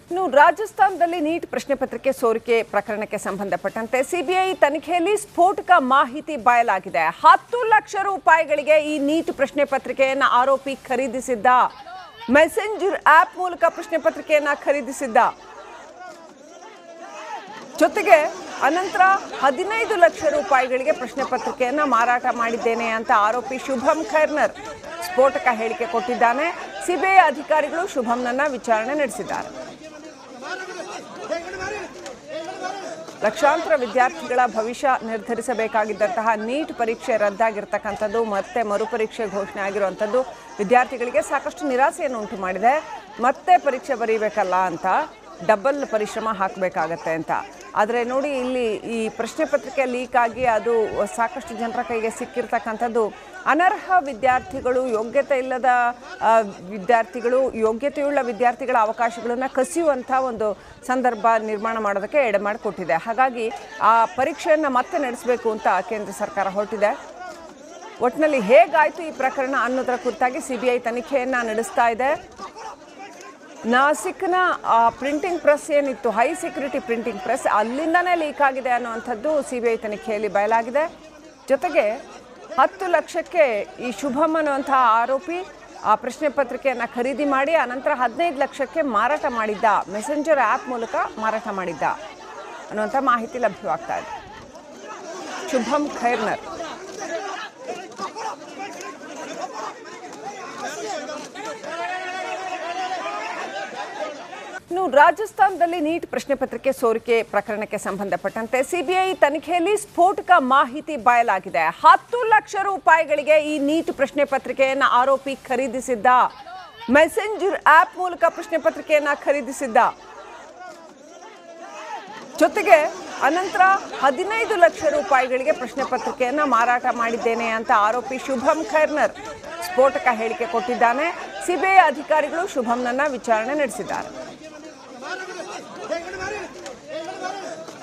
ಇನ್ನು ರಾಜಸ್ಥಾನದಲ್ಲಿ ನೀಟ್ ಪ್ರಶ್ನೆ ಪತ್ರಿಕೆ ಸೋರಿಕೆ ಪ್ರಕರಣಕ್ಕೆ ಸಂಬಂಧಪಟ್ಟಂತೆ ಸಿಬಿಐ ತನಿಖೆಯಲ್ಲಿ ಸ್ಫೋಟಕ ಮಾಹಿತಿ ಬಯಲಾಗಿದೆ. 10 ಲಕ್ಷ ರೂಪಾಯಿಗಳಿಗೆ ಈ ನೀಟ್ ಪ್ರಶ್ನೆ ಪತ್ರಿಕೆಯನ್ನು ಆರೋಪಿ ಖರೀದಿಸಿದ್ದ. ಮೆಸೆಂಜರ್ ಆಪ್ ಮೂಲಕ ಪ್ರಶ್ನೆ ಪತ್ರಿಕೆಯನ್ನು ಖರೀದಿಸಿದ್ದ. ಜೊತೆಗೆ ಅನಂತರ 15 ಲಕ್ಷ ರೂಪಾಯಿಗಳಿಗೆ ಪ್ರಶ್ನೆ ಪತ್ರಿಕೆಯನ್ನು ಮಾರಾಟ ಮಾಡಿದ್ದೇನೆ ಅಂತ ಆರೋಪಿ ಶುಭಂ ಖೈರ್ನರ್ ಸ್ಫೋಟಕ ಹೇಳಿಕೆ ಕೊಟ್ಟಿದ್ದಾನೆ. ಸಿಬಿಐ ಅಧಿಕಾರಿಗಳು ಶುಭಂನನ್ನ ವಿಚಾರಣೆ ನಡೆಸಿದ್ದಾರೆ. ಲಕ್ಷಾಂತರ ವಿದ್ಯಾರ್ಥಿಗಳ ಭವಿಷ್ಯ ನಿರ್ಧರಿಸಬೇಕಾಗಿದ್ದಂತಹ ನೀಟ್ ಪರೀಕ್ಷೆ ರದ್ದಾಗಿರ್ತಕ್ಕಂಥದ್ದು ಮತ್ತೆ ಮರುಪರೀಕ್ಷೆ ಘೋಷಣೆ ಆಗಿರುವಂಥದ್ದು ವಿದ್ಯಾರ್ಥಿಗಳಿಗೆ ಸಾಕಷ್ಟು ನಿರಾಸೆಯನ್ನು ಉಂಟು ಮಾಡಿದೆ. ಮತ್ತೆ ಪರೀಕ್ಷೆ ಬರೀಬೇಕಲ್ಲ ಅಂತ ಡಬಲ್ ಪರಿಶ್ರಮ ಹಾಕಬೇಕಾಗತ್ತೆ ಅಂತ. ಆದರೆ ನೋಡಿ, ಇಲ್ಲಿ ಈ ಪ್ರಶ್ನೆ ಪತ್ರಿಕೆ ಲೀಕ್ ಆಗಿ ಅದು ಸಾಕಷ್ಟು ಜನರ ಕೈಗೆ ಸಿಕ್ಕಿರ್ತಕ್ಕಂಥದ್ದು ಅನರ್ಹ ವಿದ್ಯಾರ್ಥಿಗಳು, ಯೋಗ್ಯತೆ ಇಲ್ಲದ ವಿದ್ಯಾರ್ಥಿಗಳು, ಯೋಗ್ಯತೆಯುಳ್ಳ ವಿದ್ಯಾರ್ಥಿಗಳ ಅವಕಾಶಗಳನ್ನು ಕಸಿಯುವಂಥ ಒಂದು ಸಂದರ್ಭ ನಿರ್ಮಾಣ ಮಾಡೋದಕ್ಕೆ ಎಡೆಮಾಡಿಕೊಟ್ಟಿದೆ. ಹಾಗಾಗಿ ಆ ಪರೀಕ್ಷೆಯನ್ನು ಮತ್ತೆ ನಡೆಸಬೇಕು ಅಂತ ಕೇಂದ್ರ ಸರ್ಕಾರ ಹೊರಟಿದೆ. ಒಟ್ಟಿನಲ್ಲಿ ಹೇಗಾಯಿತು ಈ ಪ್ರಕರಣ ಅನ್ನೋದರ ಕುರಿತಾಗಿ ಸಿಬಿಐ ತನಿಖೆಯನ್ನು ನಡೆಸ್ತಾ ಇದೆ. ನಾಸಿಕ್ನ ಪ್ರಿಂಟಿಂಗ್ ಪ್ರೆಸ್ ಏನಿತ್ತು, ಹೈ ಸೆಕ್ಯೂರಿಟಿ ಪ್ರಿಂಟಿಂಗ್ ಪ್ರೆಸ್, ಅಲ್ಲಿಂದನೇ ಲೀಕ್ ಆಗಿದೆ ಅನ್ನುವಂಥದ್ದು ಸಿಬಿಐ ತನಿಖೆಯಲ್ಲಿ ಬಯಲಾಗಿದೆ. ಜೊತೆಗೆ 10 ಲಕ್ಷಕ್ಕೆ ಈ ಶುಭಮ್ ಅನ್ನುವಂತಹ ಆರೋಪಿ ಆ ಪ್ರಶ್ನೆ ಪತ್ರಿಕೆಯನ್ನು ಖರೀದಿ ಮಾಡಿ ಅನಂತರ 15 ಲಕ್ಷಕ್ಕೆ ಮಾರಾಟ ಮಾಡಿದ್ದ, ಮೆಸೆಂಜರ್ ಆ್ಯಪ್ ಮೂಲಕ ಮಾರಾಟ ಮಾಡಿದ್ದ ಅನ್ನುವಂಥ ಮಾಹಿತಿ ಲಭ್ಯವಾಗ್ತಾ ಇದೆ. ಶುಭಂ ಖೈರ್ನರ್ ಇನ್ನು ರಾಜಸ್ಥಾನದಲ್ಲಿ ನೀಟ್ ಪ್ರಶ್ನೆ ಪತ್ರಿಕೆ ಸೋರಿಕೆ ಪ್ರಕರಣಕ್ಕೆ ಸಂಬಂಧಪಟ್ಟಂತೆ ಸಿಬಿಐ ತನಿಖೆಯಲ್ಲಿ ಸ್ಫೋಟಕ ಮಾಹಿತಿ ಬಯಲಾಗಿದೆ. 10 ಲಕ್ಷ ರೂಪಾಯಿಗಳಿಗೆ ಈ ನೀಟ್ ಪ್ರಶ್ನೆ ಪತ್ರಿಕೆಯನ್ನು ಆರೋಪಿ ಖರೀದಿಸಿದ್ದ. ಮೆಸೆಂಜರ್ ಆಪ್ ಮೂಲಕ ಪ್ರಶ್ನೆ ಪತ್ರಿಕೆಯನ್ನು ಖರೀದಿಸಿದ್ದ. ಜೊತೆಗೆ ಅನಂತರ 15 ಲಕ್ಷ ರೂಪಾಯಿಗಳಿಗೆ ಪ್ರಶ್ನೆ ಪತ್ರಿಕೆಯನ್ನು ಮಾರಾಟ ಮಾಡಿದ್ದೇನೆ ಅಂತ ಆರೋಪಿ ಶುಭಂ ಖೈರ್ನರ್ ಸ್ಫೋಟಕ ಹೇಳಿಕೆ ಕೊಟ್ಟಿದ್ದಾನೆ. ಸಿಬಿಐ ಅಧಿಕಾರಿಗಳು ಶುಭಂನನ್ನ ವಿಚಾರಣೆ ನಡೆಸಿದ್ದಾರೆ.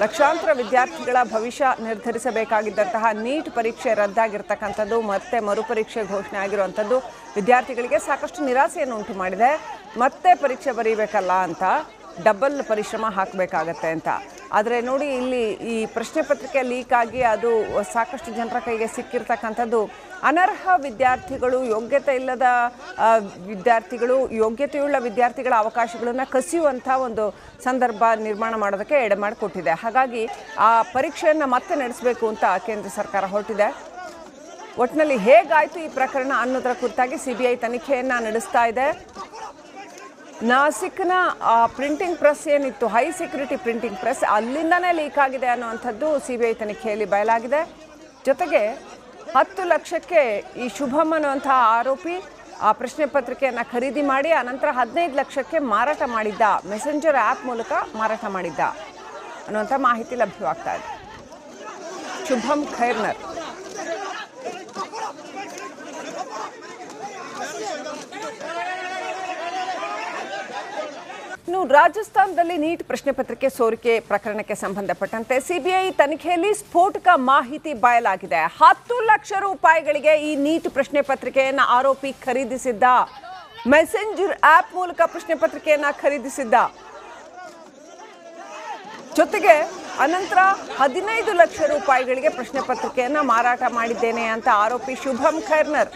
ಲಕ್ಷಾಂತರ ವಿದ್ಯಾರ್ಥಿಗಳ ಭವಿಷ್ಯ ನಿರ್ಧರಿಸಬೇಕಾಗಿದ್ದಂತಹ ನೀಟ್ ಪರೀಕ್ಷೆ ರದ್ದಾಗಿರ್ತಕ್ಕಂಥದ್ದು ಮತ್ತೆ ಮರುಪರೀಕ್ಷೆ ಘೋಷಣೆ ಆಗಿರುವಂಥದ್ದು ವಿದ್ಯಾರ್ಥಿಗಳಿಗೆ ಸಾಕಷ್ಟು ನಿರಾಸೆಯನ್ನು ಉಂಟು ಮಾಡಿದೆ. ಮತ್ತೆ ಪರೀಕ್ಷೆ ಬರೀಬೇಕಲ್ಲ ಅಂತ ಡಬಲ್ ಪರಿಶ್ರಮ ಹಾಕಬೇಕಾಗತ್ತೆ ಅಂತ. ಆದರೆ ನೋಡಿ, ಇಲ್ಲಿ ಈ ಪ್ರಶ್ನೆ ಪತ್ರಿಕೆ ಲೀಕ್ ಆಗಿ ಅದು ಸಾಕಷ್ಟು ಜನರ ಕೈಗೆ ಸಿಕ್ಕಿರ್ತಕ್ಕಂಥದ್ದು ಅನರ್ಹ ವಿದ್ಯಾರ್ಥಿಗಳು, ಯೋಗ್ಯತೆ ಇಲ್ಲದ ವಿದ್ಯಾರ್ಥಿಗಳು, ಯೋಗ್ಯತೆಯುಳ್ಳ ವಿದ್ಯಾರ್ಥಿಗಳ ಅವಕಾಶಗಳನ್ನು ಕಸಿಯುವಂಥ ಒಂದು ಸಂದರ್ಭ ನಿರ್ಮಾಣ ಮಾಡೋದಕ್ಕೆ ಎಡೆಮಾಡಿಕೊಟ್ಟಿದೆ. ಹಾಗಾಗಿ ಆ ಪರೀಕ್ಷೆಯನ್ನು ಮತ್ತೆ ನಡೆಸಬೇಕು ಅಂತ ಕೇಂದ್ರ ಸರ್ಕಾರ ಹೊರಟಿದೆ. ಒಟ್ಟಿನಲ್ಲಿ ಹೇಗಾಯಿತು ಈ ಪ್ರಕರಣ ಅನ್ನೋದರ ಕುರಿತಾಗಿ ಸಿಬಿಐ ತನಿಖೆಯನ್ನು ನಡೆಸ್ತಾ ಇದೆ. ನಾಸಿಕ್ನ ಪ್ರಿಂಟಿಂಗ್ ಪ್ರೆಸ್ ಏನಿತ್ತು, ಹೈ ಸೆಕ್ಯೂರಿಟಿ ಪ್ರಿಂಟಿಂಗ್ ಪ್ರೆಸ್, ಅಲ್ಲಿಂದನೇ ಲೀಕ್ ಆಗಿದೆ ಅನ್ನುವಂಥದ್ದು ಸಿಬಿಐ ತನಿಖೆಯಲ್ಲಿ ಬಯಲಾಗಿದೆ. ಜೊತೆಗೆ 10 ಲಕ್ಷಕ್ಕೆ ಈ ಶುಭಮ್ ಅನ್ನುವಂತಹ ಆರೋಪಿ ಆ ಪ್ರಶ್ನೆ ಪತ್ರಿಕೆಯನ್ನು ಖರೀದಿ ಮಾಡಿ ಅನಂತರ 15 ಲಕ್ಷಕ್ಕೆ ಮಾರಾಟ ಮಾಡಿದ್ದ, ಮೆಸೆಂಜರ್ ಆ್ಯಪ್ ಮೂಲಕ ಮಾರಾಟ ಮಾಡಿದ್ದ ಅನ್ನುವಂಥ ಮಾಹಿತಿ ಲಭ್ಯವಾಗ್ತಾ ಇದೆ. ಶುಭಂ ಖೈರ್ನರ್ ಇನ್ನು ರಾಜಸ್ಥಾನದಲ್ಲಿ ನೀಟ್ ಪ್ರಶ್ನೆ ಪತ್ರಿಕೆ ಸೋರಿಕೆ ಪ್ರಕರಣಕ್ಕೆ ಸಂಬಂಧಪಟ್ಟಂತೆ ಸಿಬಿಐ ತನಿಖೆಯಲ್ಲಿ ಸ್ಫೋಟಕ ಮಾಹಿತಿ ಬಯಲಾಗಿದೆ. 10 ಲಕ್ಷ ರೂಪಾಯಿಗಳಿಗೆ ಈ ನೀಟ್ ಪ್ರಶ್ನೆ ಪತ್ರಿಕೆಯನ್ನು ಆರೋಪಿ ಖರೀದಿಸಿದ್ದ. ಮೆಸೆಂಜರ್ ಆಪ್ ಮೂಲಕ ಪ್ರಶ್ನೆ ಪತ್ರಿಕೆಯನ್ನು ಖರೀದಿಸಿದ್ದ. ಜೊತೆಗೆ ಅನಂತರ 15 ಲಕ್ಷ ರೂಪಾಯಿಗಳಿಗೆ ಪ್ರಶ್ನೆ ಪತ್ರಿಕೆಯನ್ನು ಮಾರಾಟ ಮಾಡಿದ್ದೇನೆ ಅಂತ ಆರೋಪಿ ಶುಭಂ ಖೈರ್ನರ್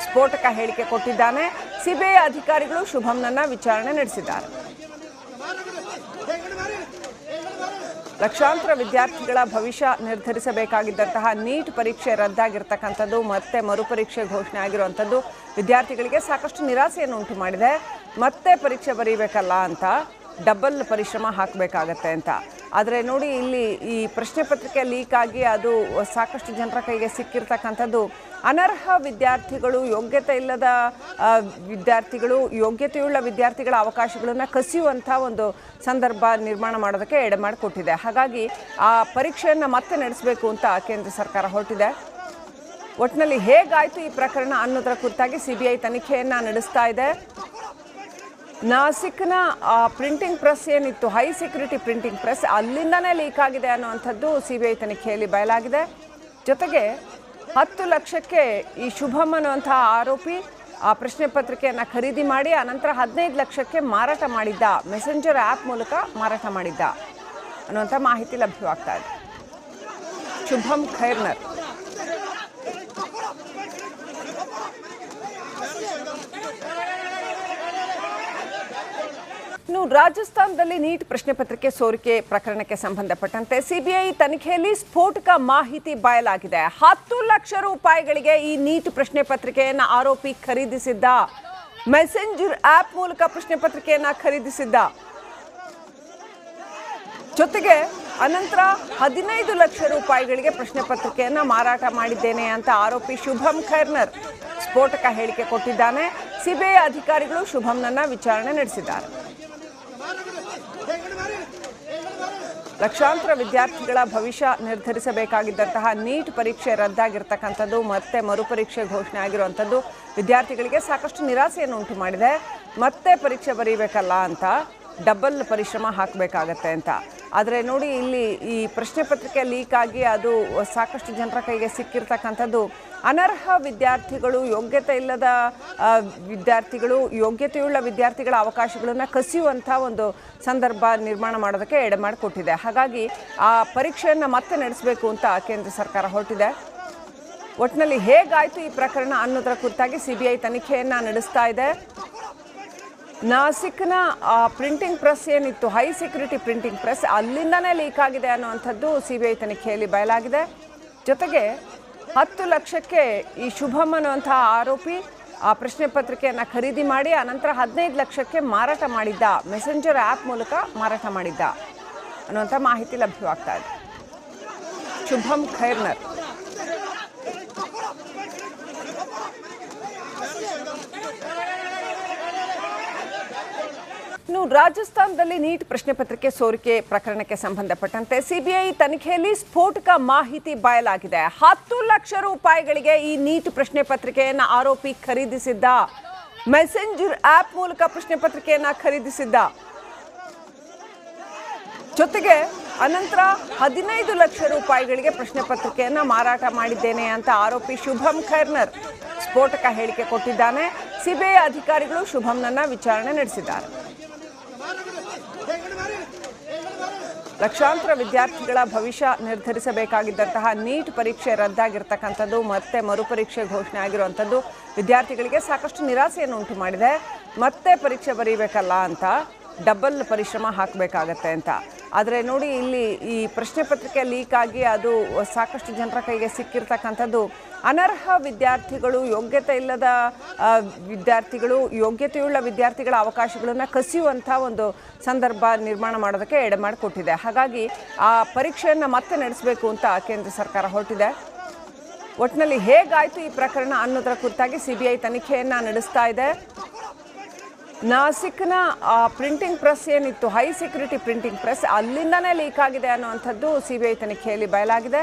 ಸ್ಫೋಟಕ ಹೇಳಿಕೆ ಕೊಟ್ಟಿದ್ದಾನೆ. ಸಿಬಿಐ ಅಧಿಕಾರಿಗಳು ಶುಭಂನನ್ನ ವಿಚಾರಣೆ ನಡೆಸಿದ್ದಾರೆ. ಲಕ್ಷಾಂತರ ವಿದ್ಯಾರ್ಥಿಗಳ ಭವಿಷ್ಯ ನಿರ್ಧರಿಸಬೇಕಾಗಿದ್ದಂತಹ ನೀಟ್ ಪರೀಕ್ಷೆ ರದ್ದಾಗಿರ್ತಕ್ಕಂಥದ್ದು ಮತ್ತೆ ಮರುಪರೀಕ್ಷೆ ಘೋಷಣೆ ಆಗಿರುವಂಥದ್ದು ವಿದ್ಯಾರ್ಥಿಗಳಿಗೆ ಸಾಕಷ್ಟು ನಿರಾಸೆಯನ್ನು ಉಂಟು ಮಾಡಿದೆ. ಮತ್ತೆ ಪರೀಕ್ಷೆ ಬರೀಬೇಕಲ್ಲ ಅಂತ ಡಬಲ್ ಪರಿಶ್ರಮ ಹಾಕಬೇಕಾಗತ್ತೆ ಅಂತ. ಆದರೆ ನೋಡಿ, ಇಲ್ಲಿ ಈ ಪ್ರಶ್ನೆ ಪತ್ರಿಕೆ ಲೀಕ್ ಆಗಿ ಅದು ಸಾಕಷ್ಟು ಜನರ ಕೈಗೆ ಸಿಕ್ಕಿರ್ತಕ್ಕಂಥದ್ದು ಅನರ್ಹ ವಿದ್ಯಾರ್ಥಿಗಳು, ಯೋಗ್ಯತೆ ಇಲ್ಲದ ವಿದ್ಯಾರ್ಥಿಗಳು, ಯೋಗ್ಯತೆಯುಳ್ಳ ವಿದ್ಯಾರ್ಥಿಗಳ ಅವಕಾಶಗಳನ್ನು ಕಸಿಯುವಂಥ ಒಂದು ಸಂದರ್ಭ ನಿರ್ಮಾಣ ಮಾಡೋದಕ್ಕೆ ಎಡೆಮಾಡಿಕೊಟ್ಟಿದೆ. ಹಾಗಾಗಿ ಆ ಪರೀಕ್ಷೆಯನ್ನು ಮತ್ತೆ ನಡೆಸಬೇಕು ಅಂತ ಕೇಂದ್ರ ಸರ್ಕಾರ ಹೊರಟಿದೆ. ಒಟ್ಟಿನಲ್ಲಿ ಹೇಗಾಯಿತು ಈ ಪ್ರಕರಣ ಅನ್ನೋದರ ಕುರಿತಾಗಿ ಸಿಬಿಐ ತನಿಖೆಯನ್ನು ನಡೆಸ್ತಾ ಇದೆ. ನಾಸಿಕ್ನ ಪ್ರಿಂಟಿಂಗ್ ಪ್ರೆಸ್ ಏನಿತ್ತು, ಹೈ ಸೆಕ್ಯೂರಿಟಿ ಪ್ರಿಂಟಿಂಗ್ ಪ್ರೆಸ್, ಅಲ್ಲಿಂದನೇ ಲೀಕ್ ಆಗಿದೆ ಅನ್ನುವಂಥದ್ದು ಸಿಬಿಐ ತನಿಖೆಯಲ್ಲಿ ಬಯಲಾಗಿದೆ. ಜೊತೆಗೆ 10 ಲಕ್ಷಕ್ಕೆ ಈ ಶುಭಮ್ ಅನ್ನುವಂತಹ ಆರೋಪಿ ಆ ಪ್ರಶ್ನೆ ಪತ್ರಿಕೆಯನ್ನು ಖರೀದಿ ಮಾಡಿ ಅನಂತರ 15 ಲಕ್ಷಕ್ಕೆ ಮಾರಾಟ ಮಾಡಿದ್ದ, ಮೆಸೆಂಜರ್ ಆ್ಯಪ್ ಮೂಲಕ ಮಾರಾಟ ಮಾಡಿದ್ದ ಅನ್ನುವಂಥ ಮಾಹಿತಿ ಲಭ್ಯವಾಗ್ತಾ ಇದೆ. ಶುಭಂ ಖೈರ್ನರ್. ಇನ್ನು ರಾಜಸ್ಥಾನದಲ್ಲಿ ನೀಟ್ ಪ್ರಶ್ನೆ ಪತ್ರಿಕೆ ಸೋರಿಕೆ ಪ್ರಕರಣಕ್ಕೆ ಸಂಬಂಧಪಟ್ಟಂತೆ ಸಿಬಿಐ ತನಿಖೆಯಲ್ಲಿ ಸ್ಫೋಟಕ ಮಾಹಿತಿ ಬಯಲಾಗಿದೆ. 10 ಲಕ್ಷ ರೂಪಾಯಿಗಳಿಗೆ ಈ ನೀಟ್ ಪ್ರಶ್ನೆ ಪತ್ರಿಕೆಯನ್ನು ಆರೋಪಿ ಖರೀದಿಸಿದ್ದ, ಮೆಸೆಂಜರ್ ಆ್ಯಪ್ ಮೂಲಕ ಪ್ರಶ್ನೆ ಪತ್ರಿಕೆಯನ್ನು ಖರೀದಿಸಿದ್ದ. ಜೊತೆಗೆ ಅನಂತರ 15 ಲಕ್ಷ ರೂಪಾಯಿಗಳಿಗೆ ಪ್ರಶ್ನೆ ಪತ್ರಿಕೆಯನ್ನು ಮಾರಾಟ ಮಾಡಿದ್ದೇನೆ ಅಂತ ಆರೋಪಿ ಶುಭಂ ಖೈರ್ನರ್ ಸ್ಫೋಟಕ ಹೇಳಿಕೆ ಕೊಟ್ಟಿದ್ದಾನೆ. ಸಿಬಿಐ ಅಧಿಕಾರಿಗಳು ಶುಭಂನನ್ನ ವಿಚಾರಣೆ ನಡೆಸಿದ್ದಾರೆ. ಲಕ್ಷಾಂತರ ವಿದ್ಯಾರ್ಥಿಗಳ ಭವಿಷ್ಯ ನಿರ್ಧರಿಸಬೇಕಾಗಿದ್ದಂತಹ ನೀಟ್ ಪರೀಕ್ಷೆ ರದ್ದಾಗಿರ್ತಕ್ಕಂಥದ್ದು ಮತ್ತೆ ಮರುಪರೀಕ್ಷೆ ಘೋಷಣೆ ಆಗಿರುವಂಥದ್ದು ವಿದ್ಯಾರ್ಥಿಗಳಿಗೆ ಸಾಕಷ್ಟು ನಿರಾಸೆಯನ್ನು ಉಂಟು ಮಾಡಿದೆ. ಮತ್ತೆ ಪರೀಕ್ಷೆ ಬರೀಬೇಕಲ್ಲ ಅಂತ ಡಬಲ್ ಪರಿಶ್ರಮ ಹಾಕಬೇಕಾಗತ್ತೆ ಅಂತ. ಆದರೆ ನೋಡಿ, ಇಲ್ಲಿ ಈ ಪ್ರಶ್ನೆ ಪತ್ರಿಕೆ ಲೀಕ್ ಆಗಿ ಅದು ಸಾಕಷ್ಟು ಜನರ ಕೈಗೆ ಸಿಕ್ಕಿರ್ತಕ್ಕಂಥದ್ದು ಅನರ್ಹ ವಿದ್ಯಾರ್ಥಿಗಳು, ಯೋಗ್ಯತೆ ಇಲ್ಲದ ವಿದ್ಯಾರ್ಥಿಗಳು, ಯೋಗ್ಯತೆಯುಳ್ಳ ವಿದ್ಯಾರ್ಥಿಗಳ ಅವಕಾಶಗಳನ್ನು ಕಸಿಯುವಂಥ ಒಂದು ಸಂದರ್ಭ ನಿರ್ಮಾಣ ಮಾಡೋದಕ್ಕೆ ಎಡೆ ಮಾಡಿಕೊಟ್ಟಿದೆ. ಹಾಗಾಗಿ ಆ ಪರೀಕ್ಷೆಯನ್ನು ಮತ್ತೆ ನಡೆಸಬೇಕು ಅಂತ ಕೇಂದ್ರ ಸರ್ಕಾರ ಹೊರಟಿದೆ. ಒಟ್ಟಿನಲ್ಲಿ ಹೇಗಾಯಿತು ಈ ಪ್ರಕರಣ ಅನ್ನೋದರ ಕುರಿತಾಗಿ ಸಿಬಿಐ ತನಿಖೆಯನ್ನು ನಡೆಸ್ತಾ ಇದೆ. ನಾಸಿಕ್ನ ಪ್ರಿಂಟಿಂಗ್ ಪ್ರೆಸ್ ಏನಿತ್ತು, ಹೈ ಸೆಕ್ಯೂರಿಟಿ ಪ್ರಿಂಟಿಂಗ್ ಪ್ರೆಸ್, ಅಲ್ಲಿಂದನೇ ಲೀಕ್ ಆಗಿದೆ ಅನ್ನುವಂಥದ್ದು ಸಿಬಿಐ ತನಿಖೆಯಲ್ಲಿ ಬಯಲಾಗಿದೆ. ಜೊತೆಗೆ 10 ಲಕ್ಷಕ್ಕೆ ಈ ಶುಭಂ ಅನ್ನುವಂತಹ ಆರೋಪಿ ಆ ಪ್ರಶ್ನೆ ಪತ್ರಿಕೆಯನ್ನು ಖರೀದಿ ಮಾಡಿ ಅನಂತರ 15 ಲಕ್ಷಕ್ಕೆ ಮಾರಾಟ ಮಾಡಿದ್ದ, ಮೆಸೆಂಜರ್ ಆ್ಯಪ್ ಮೂಲಕ ಮಾರಾಟ ಮಾಡಿದ್ದ ಅನ್ನುವಂಥ ಮಾಹಿತಿ ಲಭ್ಯವಾಗ್ತಾ ಇದೆ. ಶುಭಂ ಖೈರ್ನರ್. ಇನ್ನು ರಾಜಸ್ಥಾನದಲ್ಲಿ ನೀಟ್ ಪ್ರಶ್ನೆ ಪತ್ರಿಕೆ ಸೋರಿಕೆ ಪ್ರಕರಣಕ್ಕೆ ಸಂಬಂಧಪಟ್ಟಂತೆ ಸಿಬಿಐ ತನಿಖೆಯಲ್ಲಿ ಸ್ಫೋಟಕ ಮಾಹಿತಿ ಬಯಲಾಗಿದೆ. 10 ಲಕ್ಷ ರೂಪಾಯಿಗಳಿಗೆ ಈ ನೀಟ್ ಪ್ರಶ್ನೆ ಪತ್ರಿಕೆಯನ್ನು ಆರೋಪಿ ಖರೀದಿಸಿದ್ದ, ಮೆಸೆಂಜರ್ ಆ್ಯಪ್ ಮೂಲಕ ಪ್ರಶ್ನೆ ಪತ್ರಿಕೆಯನ್ನು ಖರೀದಿಸಿದ್ದ. ಜೊತೆಗೆ ಅನಂತರ 15 ಲಕ್ಷ ರೂಪಾಯಿಗಳಿಗೆ ಪ್ರಶ್ನೆ ಪತ್ರಿಕೆಯನ್ನು ಮಾರಾಟ ಮಾಡಿದ್ದೇನೆ ಅಂತ ಆರೋಪಿ ಶುಭಂ ಖೈರ್ನರ್ ಸ್ಫೋಟಕ ಹೇಳಿಕೆ ಕೊಟ್ಟಿದ್ದಾನೆ. ಸಿಬಿಐ ಅಧಿಕಾರಿಗಳು ಶುಭಂನನ್ನ ವಿಚಾರಣೆ ನಡೆಸಿದ್ದಾರೆ. ಲಕ್ಷಾಂತರ ವಿದ್ಯಾರ್ಥಿಗಳ ಭವಿಷ್ಯ ನಿರ್ಧರಿಸಬೇಕಾಗಿದ್ದಂತಹ ನೀಟ್ ಪರೀಕ್ಷೆ ರದ್ದಾಗಿರ್ತಕ್ಕಂಥದ್ದು ಮತ್ತೆ ಮರುಪರೀಕ್ಷೆ ಘೋಷಣೆ ಆಗಿರುವಂಥದ್ದು ವಿದ್ಯಾರ್ಥಿಗಳಿಗೆ ಸಾಕಷ್ಟು ನಿರಾಸೆಯನ್ನು ಉಂಟು ಮಾಡಿದೆ. ಮತ್ತೆ ಪರೀಕ್ಷೆ ಬರೀಬೇಕಲ್ಲ ಅಂತ ಡಬಲ್ ಪರಿಶ್ರಮ ಹಾಕಬೇಕಾಗತ್ತೆ ಅಂತ. ಆದರೆ ನೋಡಿ, ಇಲ್ಲಿ ಈ ಪ್ರಶ್ನೆ ಪತ್ರಿಕೆ ಲೀಕ್ ಆಗಿ ಅದು ಸಾಕಷ್ಟು ಜನರ ಕೈಗೆ ಸಿಕ್ಕಿರ್ತಕ್ಕಂಥದ್ದು ಅನರ್ಹ ವಿದ್ಯಾರ್ಥಿಗಳು, ಯೋಗ್ಯತೆ ಇಲ್ಲದ ವಿದ್ಯಾರ್ಥಿಗಳು, ಯೋಗ್ಯತೆಯುಳ್ಳ ವಿದ್ಯಾರ್ಥಿಗಳ ಅವಕಾಶಗಳನ್ನು ಕಸಿಯುವಂಥ ಒಂದು ಸಂದರ್ಭ ನಿರ್ಮಾಣ ಮಾಡೋದಕ್ಕೆ ಎಡೆ ಮಾಡಿಕೊಟ್ಟಿದೆ. ಹಾಗಾಗಿ ಆ ಪರೀಕ್ಷೆಯನ್ನು ಮತ್ತೆ ನಡೆಸಬೇಕು ಅಂತ ಕೇಂದ್ರ ಸರ್ಕಾರ ಹೊರಟಿದೆ. ಒಟ್ಟಿನಲ್ಲಿ ಹೇಗಾಯಿತು ಈ ಪ್ರಕರಣ ಅನ್ನೋದರ ಕುರಿತಾಗಿ ಸಿಬಿಐ ತನಿಖೆಯನ್ನು ನಡೆಸ್ತಾ ಇದೆ. ನಾಸಿಕ್ನ ಪ್ರಿಂಟಿಂಗ್ ಪ್ರೆಸ್ ಏನಿತ್ತು, ಹೈ ಸೆಕ್ಯೂರಿಟಿ ಪ್ರಿಂಟಿಂಗ್ ಪ್ರೆಸ್, ಅಲ್ಲಿಂದನೇ ಲೀಕ್ ಆಗಿದೆ ಅನ್ನುವಂಥದ್ದು ಸಿಬಿಐ ತನಿಖೆಯಲ್ಲಿ ಬಯಲಾಗಿದೆ.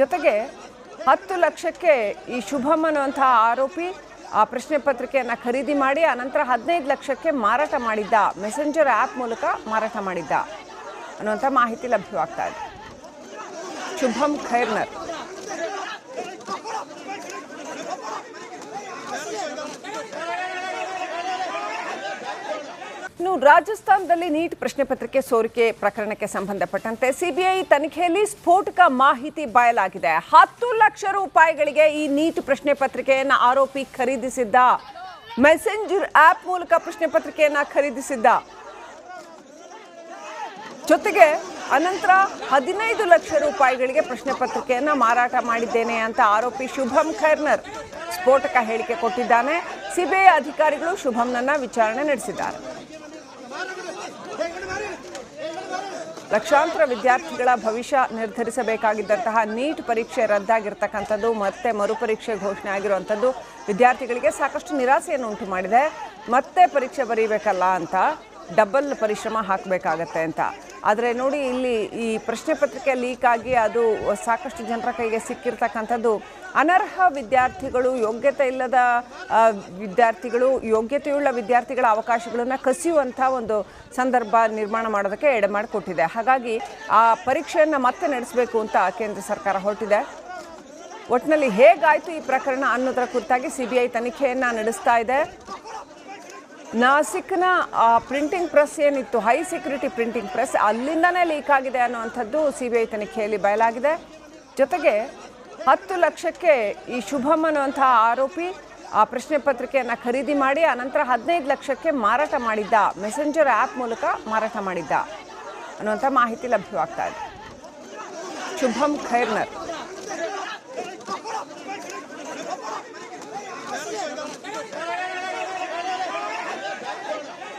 ಜೊತೆಗೆ 10 ಲಕ್ಷಕ್ಕೆ ಈ ಶುಭಂ ಅನ್ನುವಂತಹ ಆರೋಪಿ ಆ ಪ್ರಶ್ನೆ ಪತ್ರಿಕೆಯನ್ನು ಖರೀದಿ ಮಾಡಿ ಅನಂತರ 15 ಲಕ್ಷಕ್ಕೆ ಮಾರಾಟ ಮಾಡಿದ್ದ, ಮೆಸೆಂಜರ್ ಆ್ಯಪ್ ಮೂಲಕ ಮಾರಾಟ ಮಾಡಿದ್ದ ಅನ್ನುವಂಥ ಮಾಹಿತಿ ಲಭ್ಯವಾಗ್ತಾ ಇದೆ. ಶುಭಂ ಖೈರ್ನರ್. ಒಟ್ಟಿನಲ್ಲಿ ಹೇಗಾಯಿತು ಈ ಪ್ರಕರಣ ಅನ್ನೋದರ ಕುರಿತಾಗಿ ಸಿಬಿಐ ತನಿಖೆಯನ್ನು ನಡೆಸ್ತಾ ಇದೆ. ನಾಸಿಕ್ನ ಪ್ರಿಂಟಿಂಗ್ ಪ್ರೆಸ್ ಏನಿತ್ತು, ಹೈ ಸೆಕ್ಯೂರಿಟಿ ಪ್ರಿಂಟಿಂಗ್ ಪ್ರೆಸ್, ಅಲ್ಲಿಂದನೇ ಲೀಕ್ ಆಗಿದೆ ಅನ್ನುವಂಥದ್ದು ಸಿಬಿಐ ತನಿಖೆಯಲ್ಲಿ ಬಯಲಾಗಿದೆ. ಜೊತೆಗೆ 10 ಲಕ್ಷಕ್ಕೆ ಈ ಶುಭಂ ಅನ್ನುವಂತಹ ಆರೋಪಿ ಆ ಪ್ರಶ್ನೆ ಪತ್ರಿಕೆಯನ್ನು ಖರೀದಿ ಮಾಡಿ ಅನಂತರ 15 ಲಕ್ಷಕ್ಕೆ ಮಾರಾಟ ಮಾಡಿದ್ದ, ಮೆಸೆಂಜರ್ ಆ್ಯಪ್ ಮೂಲಕ ಮಾರಾಟ ಮಾಡಿದ್ದ ಅನ್ನುವಂಥ ಮಾಹಿತಿ ಲಭ್ಯವಾಗ್ತಾ ಇದೆ. ಶುಭಂ ಖೈರ್ನರ್. ಇನ್ನು ರಾಜಸ್ಥಾನದಲ್ಲಿ ನೀಟ್ ಪ್ರಶ್ನೆ ಪತ್ರಿಕೆ ಸೋರಿಕೆ ಪ್ರಕರಣಕ್ಕೆ ಸಂಬಂಧಪಟ್ಟಂತೆ ಸಿಬಿಐ ತನಿಖೆಯಲ್ಲಿ ಸ್ಫೋಟಕ ಮಾಹಿತಿ ಬಯಲಾಗಿದೆ. 10 ಲಕ್ಷ ರೂಪಾಯಿಗಳಿಗೆ ಈ ನೀಟ್ ಪ್ರಶ್ನೆ ಪತ್ರಿಕೆಯನ್ನು ಆರೋಪಿ ಖರೀದಿಸಿದ್ದ, ಮೆಸೆಂಜರ್ ಆ್ಯಪ್ ಮೂಲಕ ಪ್ರಶ್ನೆ ಪತ್ರಿಕೆಯನ್ನು ಖರೀದಿಸಿದ್ದ. ಜೊತೆಗೆ ಅನಂತರ 15 ಲಕ್ಷ ರೂಪಾಯಿಗಳಿಗೆ ಪ್ರಶ್ನೆ ಪತ್ರಿಕೆಯನ್ನು ಮಾರಾಟ ಮಾಡಿದ್ದೇನೆ ಅಂತ ಆರೋಪಿ ಶುಭಂ ಖೈರ್ನರ್ ಸ್ಫೋಟಕ ಹೇಳಿಕೆ ಕೊಟ್ಟಿದ್ದಾನೆ. ಸಿಬಿಐ ಅಧಿಕಾರಿಗಳು ಶುಭಂನನ್ನ ವಿಚಾರಣೆ ನಡೆಸಿದ್ದಾರೆ. ಲಕ್ಷಾಂತರ ವಿದ್ಯಾರ್ಥಿಗಳ ಭವಿಷ್ಯ ನಿರ್ಧರಿಸಬೇಕಾಗಿದ್ದಂತಹ ನೀಟ್ ಪರೀಕ್ಷೆ ರದ್ದಾಗಿರ್ತಕ್ಕಂಥದ್ದು ಮತ್ತೆ ಮರುಪರೀಕ್ಷೆ ಘೋಷಣೆ ಆಗಿರುವಂಥದ್ದು ವಿದ್ಯಾರ್ಥಿಗಳಿಗೆ ಸಾಕಷ್ಟು ನಿರಾಸೆಯನ್ನು ಉಂಟು ಮಾಡಿದೆ. ಮತ್ತೆ ಪರೀಕ್ಷೆ ಬರೀಬೇಕಲ್ಲ ಅಂತ ಡಬಲ್ ಪರಿಶ್ರಮ ಹಾಕಬೇಕಾಗತ್ತೆ ಅಂತ. ಆದರೆ ನೋಡಿ, ಇಲ್ಲಿ ಈ ಪ್ರಶ್ನೆ ಪತ್ರಿಕೆ ಲೀಕ್ ಆಗಿ ಅದು ಸಾಕಷ್ಟು ಜನರ ಕೈಗೆ ಸಿಕ್ಕಿರ್ತಕ್ಕಂಥದ್ದು ಅನರ್ಹ ವಿದ್ಯಾರ್ಥಿಗಳು, ಯೋಗ್ಯತೆ ಇಲ್ಲದ ವಿದ್ಯಾರ್ಥಿಗಳು, ಯೋಗ್ಯತೆಯುಳ್ಳ ವಿದ್ಯಾರ್ಥಿಗಳ ಅವಕಾಶಗಳನ್ನು ಕಸಿಯುವಂಥ ಒಂದು ಸಂದರ್ಭ ನಿರ್ಮಾಣ ಮಾಡೋದಕ್ಕೆ ಎಡೆ ಮಾಡಿಕೊಟ್ಟಿದೆ. ಹಾಗಾಗಿ ಆ ಪರೀಕ್ಷೆಯನ್ನು ಮತ್ತೆ ನಡೆಸಬೇಕು ಅಂತ ಕೇಂದ್ರ ಸರ್ಕಾರ ಹೊರಟಿದೆ. ಒಟ್ಟಿನಲ್ಲಿ ಹೇಗಾಯಿತು ಈ ಪ್ರಕರಣ ಅನ್ನೋದರ ಕುರಿತಾಗಿ CBI ತನಿಖೆಯನ್ನು ನಡೆಸ್ತಾ ಇದೆ. ನಾಸಿಕ್ನ ಪ್ರಿಂಟಿಂಗ್ ಪ್ರೆಸ್ ಏನಿತ್ತು, ಹೈ ಸೆಕ್ಯೂರಿಟಿ ಪ್ರಿಂಟಿಂಗ್ ಪ್ರೆಸ್, ಅಲ್ಲಿಂದನೇ ಲೀಕ್ ಆಗಿದೆ ಅನ್ನುವಂಥದ್ದು CBI ತನಿಖೆಯಲ್ಲಿ ಬಯಲಾಗಿದೆ. ಜೊತೆಗೆ 10 ಲಕ್ಷಕ್ಕೆ ಈ ಶುಭಮ್ ಅನ್ನುವಂತಹ ಆರೋಪಿ ಆ ಪ್ರಶ್ನೆ ಪತ್ರಿಕೆಯನ್ನು ಖರೀದಿ ಮಾಡಿ ಅನಂತರ 15 ಲಕ್ಷಕ್ಕೆ ಮಾರಾಟ ಮಾಡಿದ್ದ, ಮೆಸೆಂಜರ್ ಆ್ಯಪ್ ಮೂಲಕ ಮಾರಾಟ ಮಾಡಿದ್ದ ಅನ್ನುವಂಥ ಮಾಹಿತಿ ಲಭ್ಯವಾಗ್ತಾ ಇದೆ. ಶುಭಮ್ ಖೈರ್ನರ್